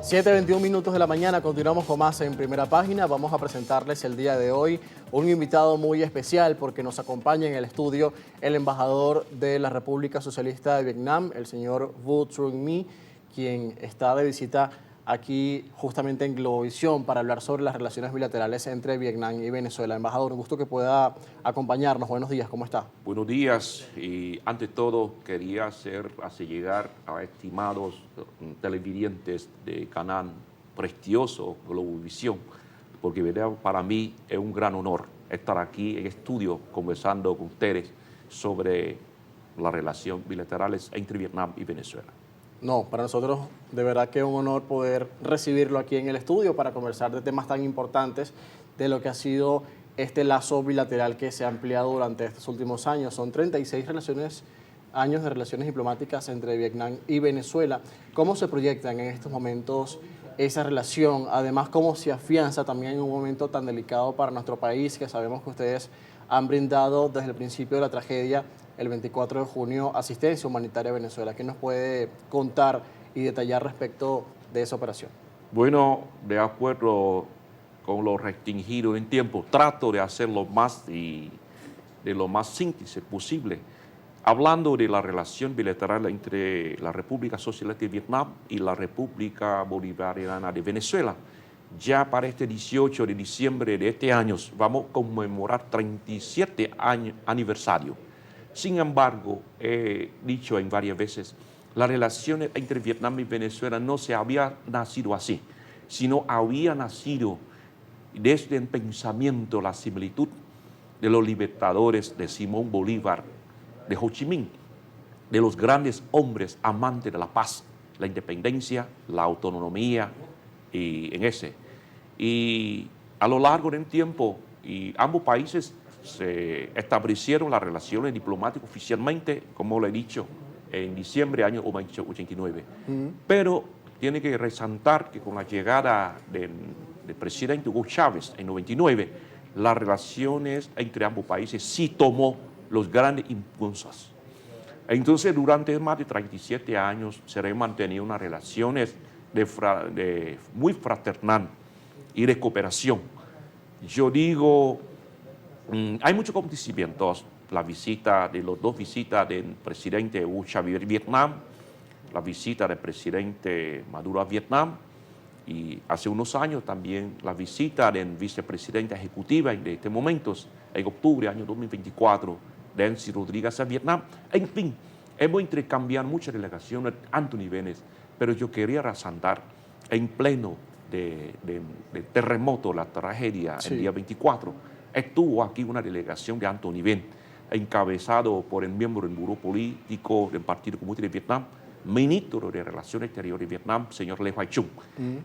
7:21 minutos de la mañana, continuamos con más en Primera Página. Vamos a presentarles el día de hoy un invitado muy especial porque nos acompaña en el estudio el embajador de la República Socialista de Vietnam, el señor Vu Truong My, quien está de visita aquí justamente en Globovisión para hablar sobre las relaciones bilaterales entre Vietnam y Venezuela. Embajador, un gusto que pueda acompañarnos. Buenos días, ¿cómo está? Buenos días y ante todo quería hacer llegar a estimados televidentes de canal prestigioso Globovisión, porque para mí es un gran honor estar aquí en estudio conversando con ustedes sobre las relaciones bilaterales entre Vietnam y Venezuela. No, para nosotros de verdad que es un honor poder recibirlo aquí en el estudio para conversar de temas tan importantes de lo que ha sido este lazo bilateral que se ha ampliado durante estos últimos años. Son 36 años de relaciones diplomáticas entre Vietnam y Venezuela. ¿Cómo se proyectan en estos momentos esa relación? Además, ¿cómo se afianza también en un momento tan delicado para nuestro país, que sabemos que ustedes han brindado desde el principio de la tragedia, el 24 de junio, asistencia humanitaria a Venezuela? ¿Qué nos puede contar y detallar respecto de esa operación? Bueno, de acuerdo con lo restringido en tiempo, trato de hacerlo de lo más síntesis posible. Hablando de la relación bilateral entre la República Socialista de Vietnam y la República Bolivariana de Venezuela, ya para este 18 de diciembre de este año vamos a conmemorar 37 aniversario. Sin embargo, he dicho en varias veces, las relaciones entre Vietnam y Venezuela no se había nacido así, sino había nacido desde el pensamiento, la similitud de los libertadores de Simón Bolívar, de Ho Chi Minh, de los grandes hombres amantes de la paz, la independencia, la autonomía, y a lo largo del tiempo, ambos países se establecieron las relaciones diplomáticas oficialmente, como lo he dicho, en diciembre del año 89. Pero tiene que resaltar que con la llegada del presidente Hugo Chávez en 99, las relaciones entre ambos países sí tomó los grandes impulsos. Entonces, durante más de 37 años se han mantenido unas relaciones muy fraternal y de cooperación. Yo digo, hay muchos acontecimientos. La visita de los dos visitas del presidente Hugo Chávez a Vietnam, la visita del presidente Maduro a Vietnam, y hace unos años también la visita del vicepresidente ejecutivo de este momento, en octubre del año 2024, Delcy Rodríguez a Vietnam. En fin, hemos intercambiado muchas delegaciones a altos niveles, pero yo quería resaltar en pleno de terremoto, la tragedia, el día 24, estuvo aquí una delegación de alto nivel, encabezado por el miembro del Buró Político del Partido Comunista de Vietnam, ministro de Relaciones Exteriores de Vietnam, señor Le Hoài Trung,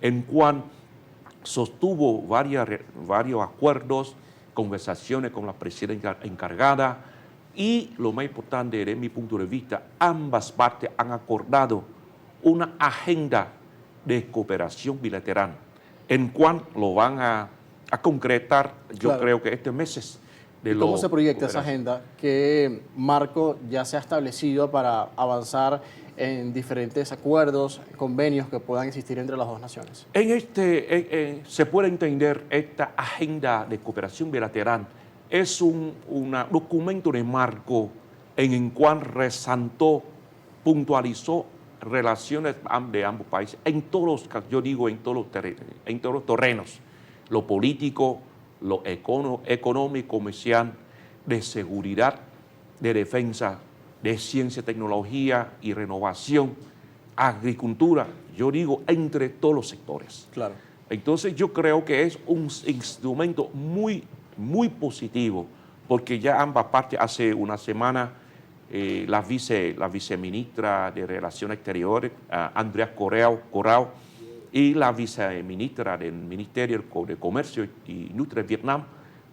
en cual sostuvo varios acuerdos, conversaciones con la presidenta encargada y, lo más importante desde mi punto de vista, ambas partes han acordado una agenda de cooperación bilateral, en cual lo van a concretar, yo creo que este mes. ¿Cómo se proyecta esa agenda? ¿Qué marco ya se ha establecido para avanzar en diferentes acuerdos, convenios que puedan existir entre las dos naciones? Se puede entender esta agenda de cooperación bilateral es un documento de marco en el cual resaltó, puntualizó relaciones de ambos países en todos los, yo digo, en todos los terrenos, lo político, lo económico, comercial, de seguridad, de defensa, de ciencia, tecnología y renovación, agricultura, yo digo, entre todos los sectores. Claro. Entonces yo creo que es un instrumento muy, muy positivo, porque ya ambas partes, hace una semana, la viceministra de Relaciones Exteriores, Andrea Corrao, y la viceministra del Ministerio de Comercio y Industria de Vietnam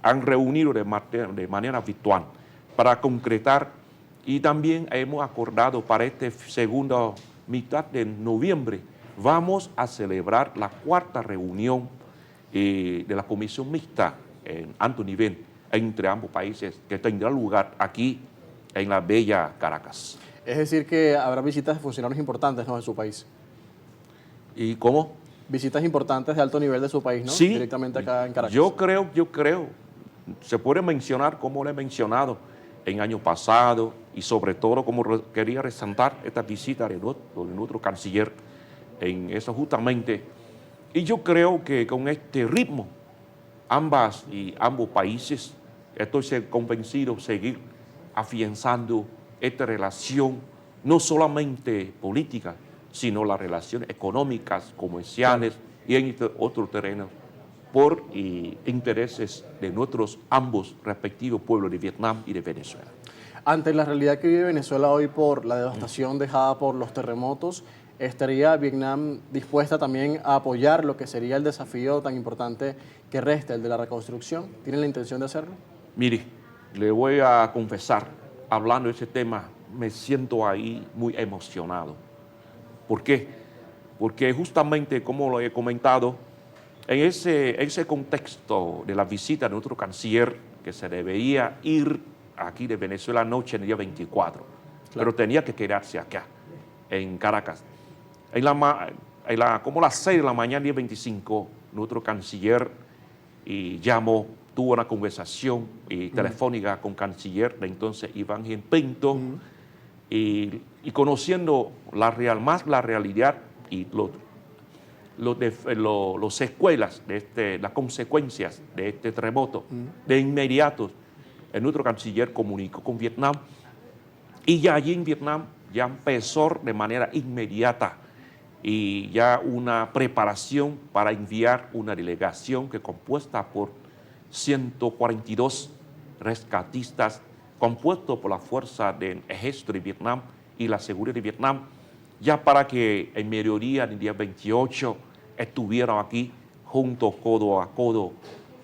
han reunido de manera virtual para concretar, y también hemos acordado para esta segunda mitad de noviembre vamos a celebrar la cuarta reunión de la Comisión Mixta en alto nivel entre ambos países, que tendrá lugar aquí en la bella Caracas. Es decir, que habrá visitas de funcionarios importantes, ¿no?, en su país. ¿Y cómo? visitas importantes de alto nivel de su país, ¿no? Sí, Directamente acá en Caracas. yo creo, se puede mencionar como lo he mencionado en año pasado y sobre todo como quería resaltar esta visita de nuestro canciller en eso justamente. Y yo creo que con este ritmo, ambos países, estoy convencido seguir afianzando esta relación, no solamente política, sino las relaciones económicas, comerciales y en otros terrenos, por intereses de nuestros ambos respectivos pueblos de Vietnam y de Venezuela. Ante la realidad que vive Venezuela hoy por la devastación dejada por los terremotos, ¿estaría Vietnam dispuesta también a apoyar lo que sería el desafío tan importante que resta, el de la reconstrucción? ¿Tienen la intención de hacerlo? Mire, le voy a confesar, hablando de ese tema, me siento ahí muy emocionado. ¿Por qué? Porque justamente, como lo he comentado, en ese contexto de la visita de nuestro canciller, que se debería ir aquí de Venezuela anoche, en el día 24, pero tenía que quedarse acá, en Caracas. Como a las 6 de la mañana, día 25, nuestro canciller tuvo una conversación telefónica con canciller de entonces Iván Gien Pinto, y conociendo la realidad y los secuelas de las consecuencias de este terremoto, de inmediato, nuestro canciller comunicó con Vietnam y ya allí en Vietnam ya empezó de manera inmediata y ya una preparación para enviar una delegación que compuesta por 142 rescatistas, compuesto por la Fuerza del Ejército de Vietnam y la Seguridad de Vietnam, ya para que en mediodía del día 28 estuvieran aquí juntos codo a codo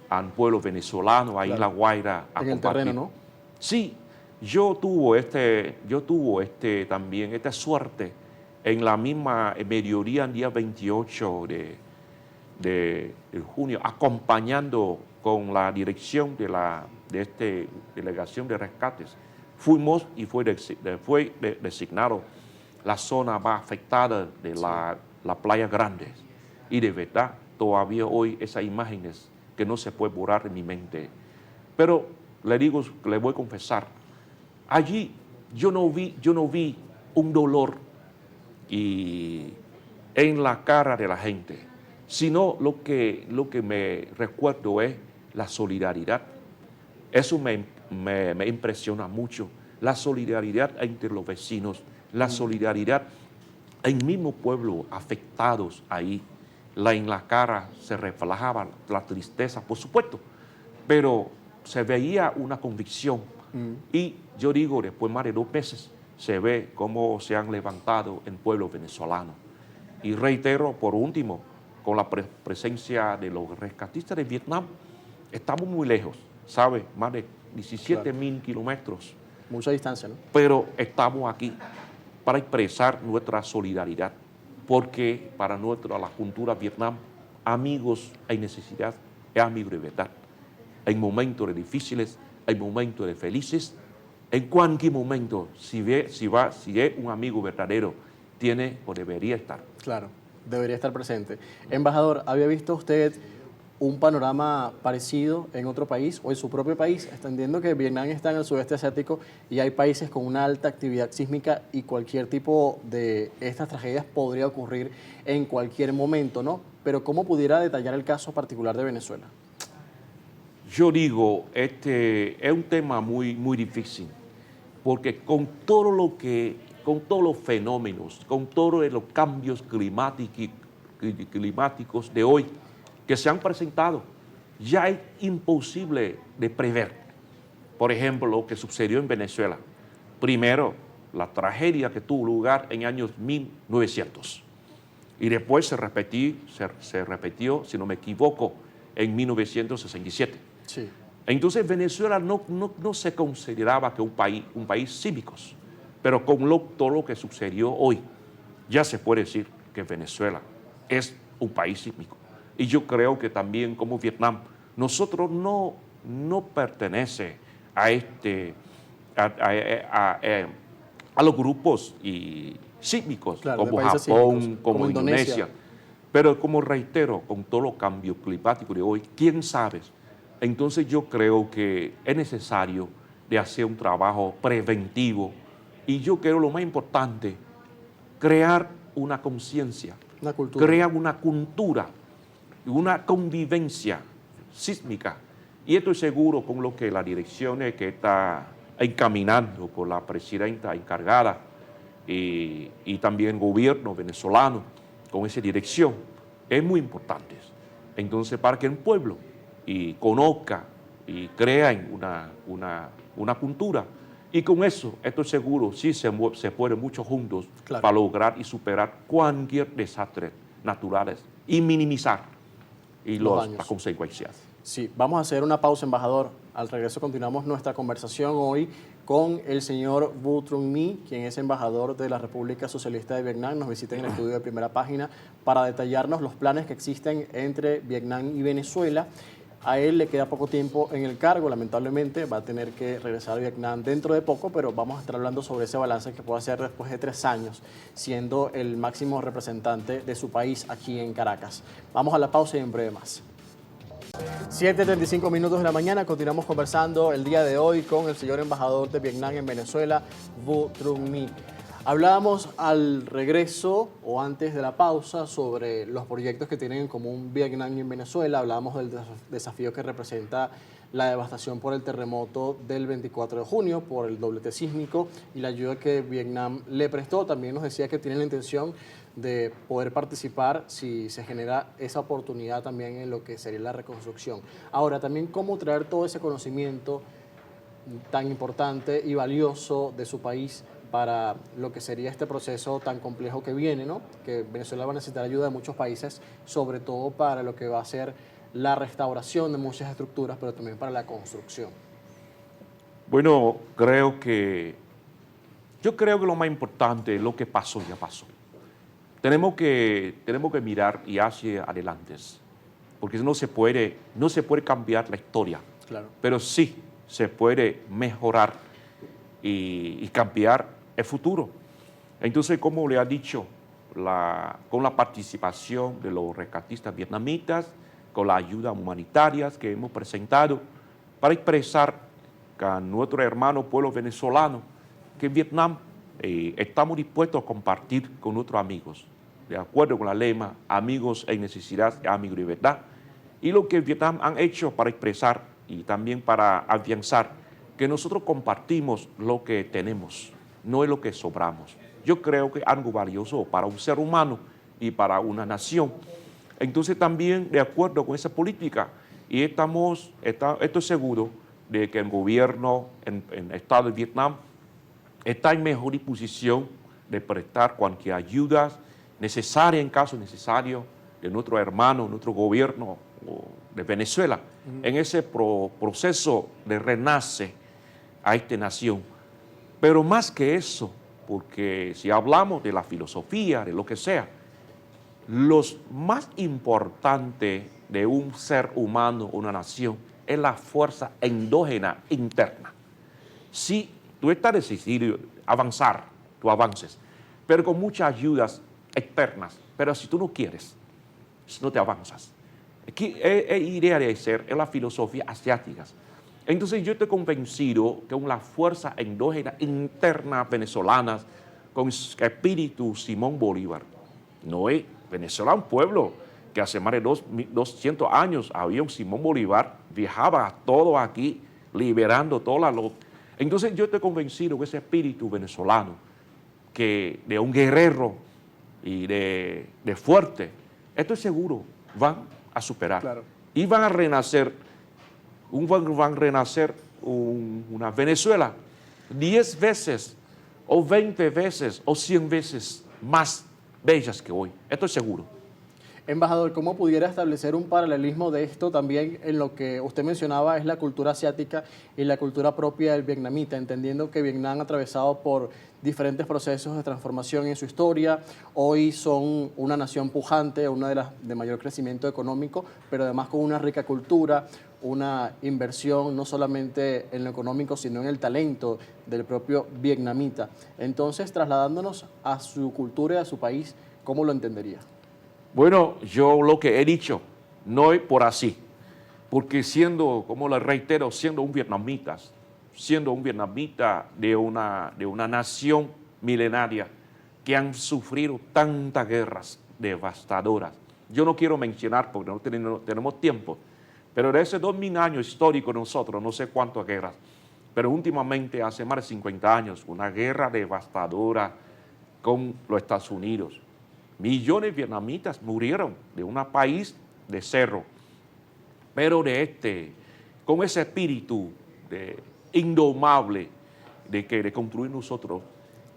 al pueblo venezolano, ahí en La Guaira, a en el compartir. terreno, ¿no? Sí, yo tuve también esta suerte en la misma mediodía, el día 28 de junio, acompañando con la dirección de esta delegación de rescates. Fuimos y fue designado la zona más afectada de la Playa Grande. Y de verdad, todavía hoy esas imágenes que no se puede borrar de mi mente. Pero le voy a confesar, allí yo no vi un dolor en la cara de la gente, sino lo que me recuerdo es la solidaridad. Eso me impresiona mucho, la solidaridad entre los vecinos, la solidaridad en el mismo pueblo afectados ahí. En la cara se reflejaba la tristeza, por supuesto, pero se veía una convicción. Y yo digo, después más de 2 meses, se ve cómo se han levantado el pueblo venezolano. Y reitero, por último, con la presencia de los rescatistas de Vietnam, estamos muy lejos, ¿sabe? Más de 17.000 kilómetros. Mucha distancia, ¿no? Pero estamos aquí para expresar nuestra solidaridad, porque para la cultura Vietnam, amigos en necesidad es amigo de verdad. En momentos difíciles, en momentos felices, en cualquier momento, si es un amigo verdadero, tiene o debería estar. Claro, debería estar presente. Embajador, ¿había visto usted un panorama parecido en otro país o en su propio país? Entendiendo que Vietnam está en el sudeste asiático y hay países con una alta actividad sísmica y cualquier tipo de estas tragedias podría ocurrir en cualquier momento, ¿no? Pero ¿cómo pudiera detallar el caso particular de Venezuela? Yo digo, este es un tema muy, muy difícil, porque con todos los fenómenos, con todos los cambios climáticos de hoy que se han presentado, ya es imposible de prever. Por ejemplo, lo que sucedió en Venezuela. Primero, la tragedia que tuvo lugar en años 1900. Y después se repitió, si no me equivoco, en 1967. Sí. Entonces Venezuela no se consideraba que un país sísmico, pero con todo lo que sucedió hoy, ya se puede decir que Venezuela es un país sísmico. Y yo creo que también como Vietnam, nosotros no pertenece a los grupos sísmicos, Claro, como de países Japón, sísmicos, como Indonesia. Pero como reitero, con todo los cambios climáticos de hoy, ¿quién sabe? Entonces yo creo que es necesario de hacer un trabajo preventivo y yo creo lo más importante, crear una conciencia, Una cultura. crear una cultura, una convivencia sísmica. Y estoy seguro con lo que la dirección que está encaminando por la presidenta encargada y también el gobierno venezolano con esa dirección, es muy importante. Entonces, para que el pueblo conozca y crea una cultura, y con eso, estoy seguro, sí se puede mucho juntos Claro. para lograr y superar cualquier desastre naturales y minimizar daños. las consecuencias. Sí, vamos a hacer una pausa, embajador. Al regreso continuamos nuestra conversación hoy con el señor Vu Trung My, quien es embajador de la República Socialista de Vietnam. Nos visita en el estudio de Primera Página para detallarnos los planes que existen entre Vietnam y Venezuela. A él le queda poco tiempo en el cargo, lamentablemente, va a tener que regresar a Vietnam dentro de poco, pero vamos a estar hablando sobre ese balance que puede hacer después de 3 años, siendo el máximo representante de su país aquí en Caracas. Vamos a la pausa y en breve más. 7:35 minutos de la mañana, continuamos conversando el día de hoy con el señor embajador de Vietnam en Venezuela, Vu Trung My. Hablábamos al regreso o antes de la pausa sobre los proyectos que tienen en común Vietnam y Venezuela. Hablábamos del desafío que representa la devastación por el terremoto del 24 de junio, por el doblete sísmico y la ayuda que Vietnam le prestó. También nos decía que tienen la intención de poder participar si se genera esa oportunidad también en lo que sería la reconstrucción. Ahora, también cómo traer todo ese conocimiento tan importante y valioso de su país para lo que sería este proceso tan complejo que viene, ¿no? Que Venezuela va a necesitar ayuda de muchos países, sobre todo para lo que va a ser la restauración de muchas estructuras, pero también para la construcción. Bueno, yo creo que lo más importante es lo que pasó, ya pasó. Tenemos que mirar y hacia adelante, porque no se puede cambiar la historia, Claro. pero sí se puede mejorar y cambiar el futuro. Entonces, como le ha dicho, con la participación de los rescatistas vietnamitas, con las ayudas humanitarias que hemos presentado, para expresar a nuestro hermano pueblo venezolano que en Vietnam estamos dispuestos a compartir con nuestros amigos, de acuerdo con la lema, amigos en necesidad, amigos de verdad, y lo que Vietnam han hecho para expresar y también para afianzar que nosotros compartimos lo que tenemos, no es lo que sobramos. Yo creo que es algo valioso para un ser humano y para una nación. Entonces también de acuerdo con esa política, y estoy seguro de que el gobierno en el Estado de Vietnam está en mejor disposición de prestar cualquier ayuda necesaria en caso necesario de nuestro hermano, nuestro gobierno de Venezuela, en ese proceso de renace a esta nación. Pero más que eso, porque si hablamos de la filosofía, de lo que sea, los más importante de un ser humano, una nación, es la fuerza endógena interna. Si tú estás decidido a avanzar, tú avances, pero con muchas ayudas externas. Pero si tú no quieres, no te avanzas. Aquí idea de ser es la filosofía asiática. Entonces yo estoy convencido que con la fuerza endógena interna venezolana, con el espíritu Simón Bolívar, no es Venezuela un pueblo que hace más de 200 años había un Simón Bolívar, viajaba todo aquí, liberando toda la... Entonces yo estoy convencido que ese espíritu venezolano, que de un guerrero y de fuerte, estoy seguro, van a superar. Claro. Y van a renacer, una Venezuela 10 veces, o 20 veces, o 100 veces más bellas que hoy. Estoy seguro. Embajador, ¿cómo pudiera establecer un paralelismo de esto también en lo que usted mencionaba es la cultura asiática y la cultura propia del vietnamita, entendiendo que Vietnam ha atravesado por diferentes procesos de transformación en su historia, hoy son una nación pujante, una de las de mayor crecimiento económico, pero además con una rica cultura, una inversión no solamente en lo económico, sino en el talento del propio vietnamita. Entonces, trasladándonos a su cultura y a su país, ¿cómo lo entendería? Bueno, yo lo que he dicho, no es por así, porque siendo, como le reitero, siendo un vietnamita de una nación milenaria que han sufrido tantas guerras devastadoras. Yo no quiero mencionar porque no tenemos tiempo, pero de esos 2000 años históricos nosotros, no sé cuántas guerras, pero últimamente, hace más de 50 años, una guerra devastadora con los Estados Unidos. Millones de vietnamitas murieron de un país de cerro, pero con ese espíritu indomable de construir nosotros,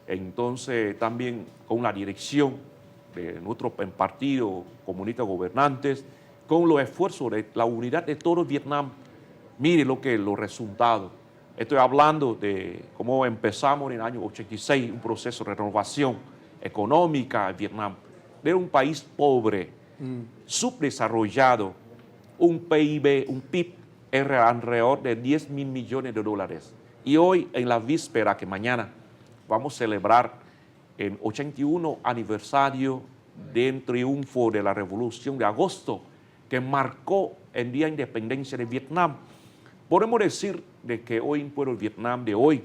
entonces también con la dirección de nuestro partido comunista gobernantes, con los esfuerzos de la unidad de todo Vietnam. Mire los resultados. Estoy hablando de cómo empezamos en el año 86 un proceso de renovación económica en Vietnam. Era un país pobre, subdesarrollado, un PIB era alrededor de 10.000 millones de dólares. Y hoy, en la víspera que mañana vamos a celebrar el 81 aniversario del triunfo de la Revolución de Agosto, que marcó el Día de Independencia de Vietnam. Podemos decir de que hoy en pueblo Vietnam de hoy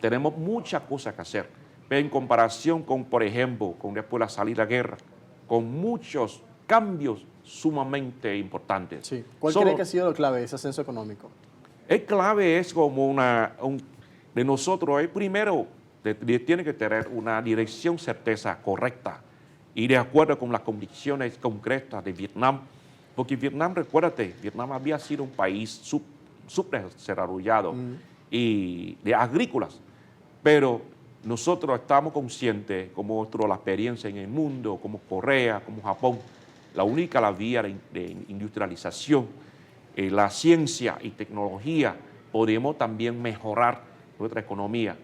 tenemos muchas cosas que hacer, pero en comparación con, por ejemplo, con después de la salida de la guerra, con muchos cambios sumamente importantes. Sí. ¿Cuál cree que ha sido la clave de ese ascenso económico? El clave es como de nosotros, primero tiene que tener una dirección certeza correcta y de acuerdo con las condiciones concretas de Vietnam, porque Vietnam, recuérdate, Vietnam había sido un país subdesarrollado y de agrícolas, pero nosotros estamos conscientes, como la experiencia en el mundo, como Corea, como Japón, la vía de industrialización, la ciencia y tecnología, podemos también mejorar nuestra economía.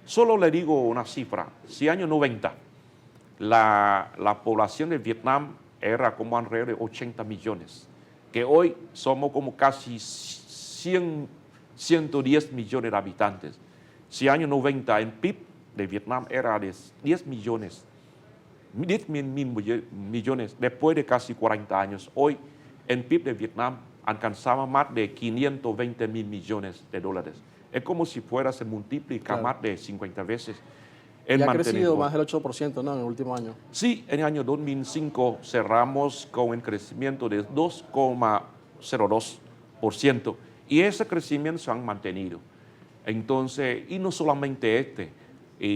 Solo le digo una cifra, si en el año 90 la población de Vietnam era como alrededor de 80 millones, que hoy somos como casi 110 millones de habitantes. Si en el año 90 el PIB de Vietnam era de 10 millones, 10 mil millones, después de casi 40 años, hoy el PIB de Vietnam alcanzaba más de 520 mil millones de dólares. Es como si se multiplica más de 50 veces. Y ha crecido más del 8%, ¿no?, en el último año. Sí, en el año 2005 cerramos con el crecimiento de 2,02%. Y ese crecimiento se han mantenido. Entonces, y no solamente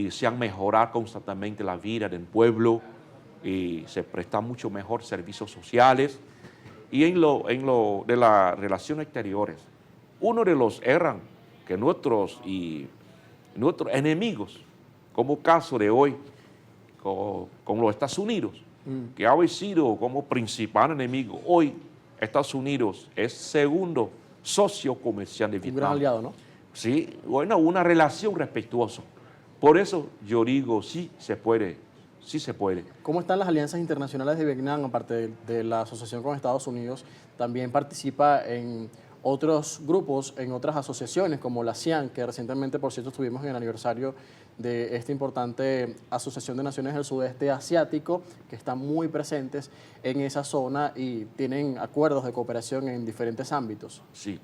se han mejorado constantemente la vida del pueblo, y se prestan mucho mejor servicios sociales. Y en lo de las relaciones exteriores, uno de los eran que nuestros enemigos, como caso de hoy con los Estados Unidos, que ha sido como principal enemigo. Hoy Estados Unidos es segundo socio comercial de Vietnam. Un gran aliado, ¿no? Sí, bueno, una relación respetuosa. Por eso yo digo, sí se puede, sí se puede. ¿Cómo están las alianzas internacionales de Vietnam, aparte de la asociación con Estados Unidos? También participa en otros grupos, en otras asociaciones como la ASEAN, que recientemente, por cierto, estuvimos en el aniversario de esta importante Asociación de Naciones del Sudeste Asiático, que están muy presentes en esa zona y tienen acuerdos de cooperación en diferentes ámbitos. Sí.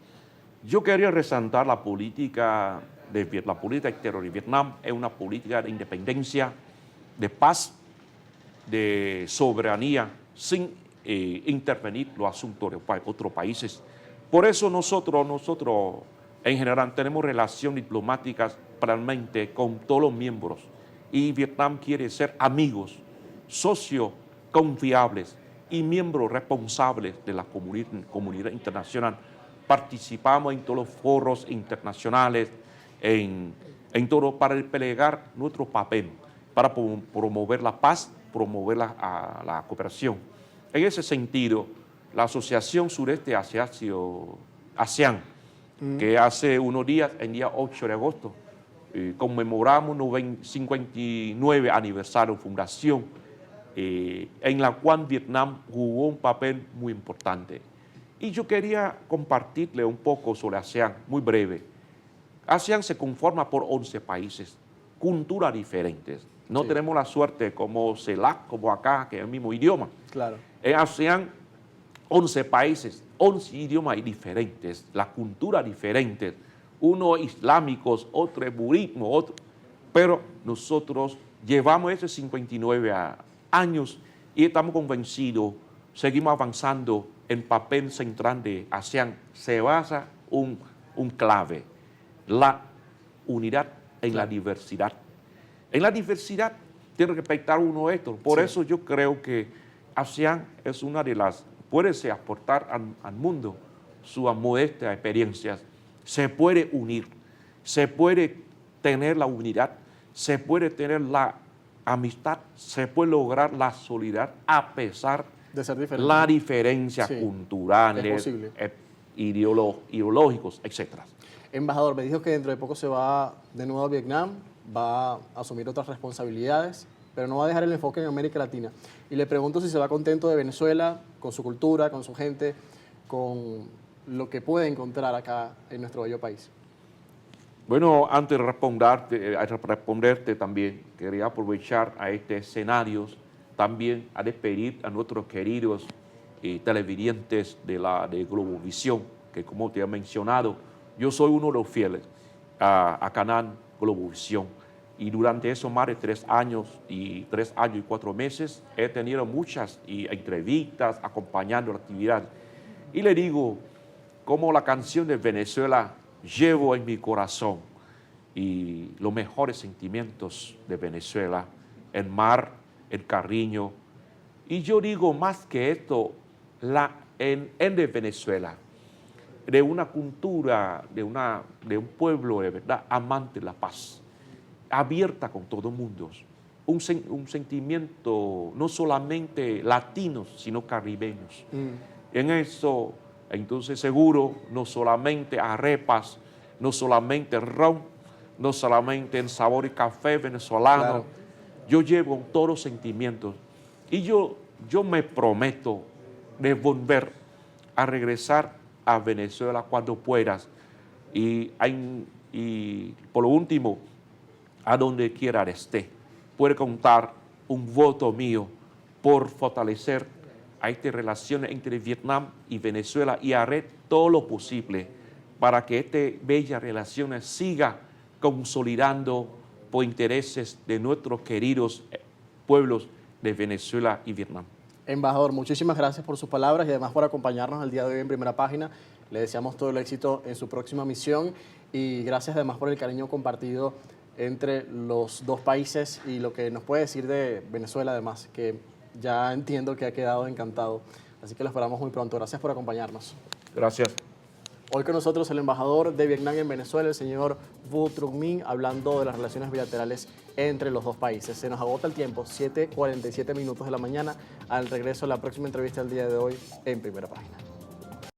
Yo quería resaltar la política exterior de Vietnam. Es una política de independencia, de paz, de soberanía, sin intervenir los asuntos de otros países. Por eso nosotros en general tenemos relaciones diplomáticas realmente con todos los miembros y Vietnam quiere ser amigos, socios confiables y miembros responsables de la comunidad internacional. Participamos en todos los foros internacionales, en todo para desplegar nuestro papel, para promover la paz, promover la cooperación. En ese sentido, la Asociación Sureste Asiático, ASEAN, que hace unos días, el día 8 de agosto, conmemoramos 59 aniversario de fundación, en la cual Vietnam jugó un papel muy importante. Y yo quería compartirle un poco sobre ASEAN, muy breve. ASEAN se conforma por 11 países, culturas diferentes, No tenemos la suerte como CELAC, como acá, que es el mismo idioma. Claro. En ASEAN, 11 países, 11 idiomas diferentes, las culturas diferentes, unos islámicos, otros budismo, otros. Pero nosotros llevamos esos 59 años y estamos convencidos, seguimos avanzando en papel central de ASEAN. Se basa un clave, la unidad en la diversidad. En la diversidad tiene que respetar uno esto. Por eso yo creo que ASEAN es una de las, puede aportar al mundo sus modestas experiencias. Se puede unir, se puede tener la unidad, se puede tener la amistad, se puede lograr la solidaridad a pesar de ser diferente. La diferencia culturales, ideológicos, etc. Embajador, me dijo que dentro de poco se va de nuevo a Vietnam, va a asumir otras responsabilidades, pero no va a dejar el enfoque en América Latina. Y le pregunto si se va contento de Venezuela, con su cultura, con su gente, con lo que puede encontrar acá en nuestro bello país. Bueno, antes de responderte también, quería aprovechar a este escenario también a despedir a nuestros queridos televidentes de Globovisión, que como te he mencionado, yo soy uno de los fieles a Canal Globovisión. Y durante esos más de 3 años y 4 meses he tenido muchas entrevistas acompañando la actividad. Y le digo, como la canción de Venezuela llevo en mi corazón y los mejores sentimientos de Venezuela, el mar, el cariño. Y yo digo más que esto, de Venezuela, de una cultura, de un pueblo de verdad amante de la paz, abierta con todo el mundo, un sentimiento no solamente latinos, sino caribeños. En eso, entonces seguro, no solamente arepas, no solamente ron, no solamente el sabor y café venezolano, claro. Yo llevo todos los sentimientos y yo me prometo de volver a regresar a Venezuela cuando puedas y por lo último, a donde quiera esté, puede contar un voto mío por fortalecer a estas relaciones entre Vietnam y Venezuela y haré todo lo posible para que estas bellas relaciones sigan consolidando por intereses de nuestros queridos pueblos de Venezuela y Vietnam. Embajador, muchísimas gracias por sus palabras y además por acompañarnos el día de hoy en Primera Página. Le deseamos todo el éxito en su próxima misión y gracias además por el cariño compartido entre los dos países y lo que nos puede decir de Venezuela además, que ya entiendo que ha quedado encantado. Así que lo esperamos muy pronto. Gracias por acompañarnos. Gracias. Hoy con nosotros el embajador de Vietnam en Venezuela, el señor Vu Truc Minh, hablando de las relaciones bilaterales entre los dos países. Se nos agota el tiempo, 7:47 minutos de la mañana. Al regreso, la próxima entrevista del día de hoy en Primera Página.